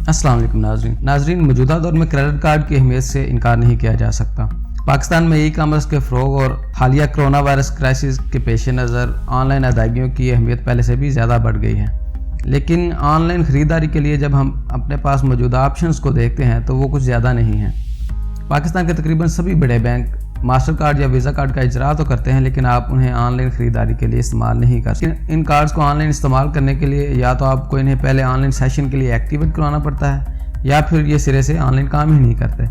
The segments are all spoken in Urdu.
السلام علیکم ناظرین موجودہ دور میں کریڈٹ کارڈ کی اہمیت سے انکار نہیں کیا جا سکتا۔ پاکستان میں ای کامرس کے فروغ اور حالیہ کرونا وائرس کرائسس کے پیش نظر آن لائن ادائیگیوں کی اہمیت پہلے سے بھی زیادہ بڑھ گئی ہے، لیکن آن لائن خریداری کے لیے جب ہم اپنے پاس موجودہ آپشنز کو دیکھتے ہیں تو وہ کچھ زیادہ نہیں ہیں۔ پاکستان کے تقریباً سبھی بڑے بینک ماسٹر کارڈ یا ویزا کارڈ کا اجرا تو کرتے ہیں، لیکن آپ انہیں آن لائن خریداری کے لیے استعمال نہیں کر سکتے۔ ان کارڈز کو آن لائن استعمال کرنے کے لیے یا تو آپ کو انہیں پہلے آن لائن سیشن کے لیے ایکٹیویٹ کروانا پڑتا ہے یا پھر یہ سرے سے آن لائن کام ہی نہیں کرتے۔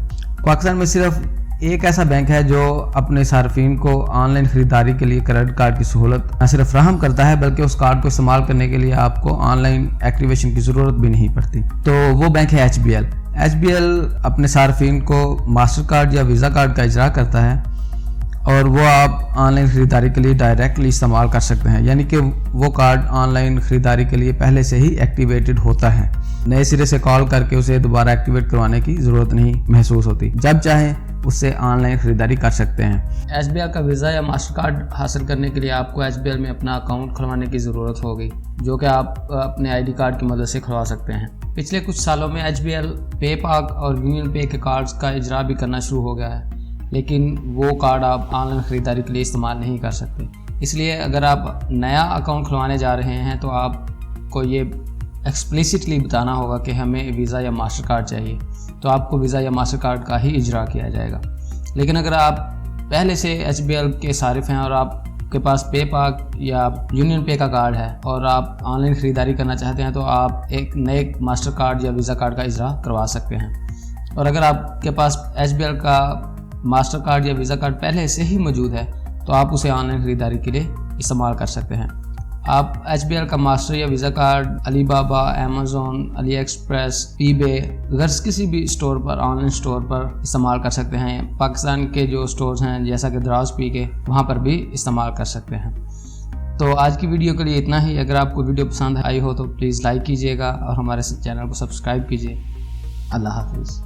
پاکستان میں صرف ایک ایسا بینک ہے جو اپنے صارفین کو آن لائن خریداری کے لیے کریڈٹ کارڈ کی سہولت نہ صرف فراہم کرتا ہے بلکہ اس کارڈ کو استعمال کرنے کے لیے آپ کو آن لائن ایکٹیویشن کی ضرورت بھی نہیں پڑتی، تو وہ بینک ہے H B L. H B L اپنے صارفین کو ماسٹر کارڈ یا ویزا کارڈ کا اجرا کرتا ہے اور وہ آپ آن لائن خریداری کے لیے ڈائریکٹلی استعمال کر سکتے ہیں، یعنی کہ وہ کارڈ آن لائن خریداری کے لیے پہلے سے ہی ایکٹیویٹڈ ہوتا ہے، نئے سرے سے کال کر کے اسے دوبارہ ایکٹیویٹ کروانے کی ضرورت نہیں محسوس ہوتی، جب چاہیں اس سے آن لائن خریداری کر سکتے ہیں۔ ایس بی آئی کا ویزا یا ماسٹر کارڈ حاصل کرنے کے لیے آپ کو ایس بی آئی میں اپنا اکاؤنٹ کھلوانے کی ضرورت ہوگی، جو کہ آپ اپنے آئی ڈی کارڈ کی مدد سے کھلوا سکتے ہیں۔ پچھلے کچھ سالوں میں ایچ بی ایل پے پاک اور یونین پے کے کارڈز کا اجرا بھی کرنا شروع ہو گیا ہے، لیکن وہ کارڈ آپ آن لائن خریداری کے لیے استعمال نہیں کر سکتے۔ اس لیے اگر آپ نیا اکاؤنٹ کھلوانے جا رہے ہیں تو آپ کو یہ ایکسپلیسٹلی بتانا ہوگا کہ ہمیں ویزا یا ماسٹر کارڈ چاہیے، تو آپ کو ویزا یا ماسٹر کارڈ کا ہی اجرا کیا جائے گا۔ لیکن اگر آپ پہلے سے ایچ بی ایل کے صارف ہیں اور آپ کے پاس پے پاک یا یونین پے کا کارڈ ہے اور آپ آن لائن خریداری کرنا چاہتے ہیں تو آپ ایک نئے ماسٹر کارڈ یا ویزا کارڈ کا اجرا کروا سکتے ہیں۔ اور اگر آپ کے پاس ایچ بی ایل کا ماسٹر کارڈ یا ویزا کارڈ پہلے سے ہی موجود ہے تو آپ اسے آن لائن خریداری کے لیے استعمال کر سکتے ہیں۔ آپ ایچ بی ایل کا ماسٹر یا visa card Alibaba, Amazon, AliExpress, eBay غرض کسی بھی اسٹور پر، آن لائن اسٹور پر استعمال کر سکتے ہیں۔ پاکستان کے جو اسٹورز ہیں جیسا کہ دراز پی کے، وہاں پر بھی استعمال کر سکتے ہیں۔ تو آج کی ویڈیو کے لیے اتنا ہی۔ اگر آپ کو ویڈیو پسند آئی ہو تو پلیز لائک کیجیے گا اور ہمارے چینل کو سبسکرائب کیجیے۔ اللہ حافظ۔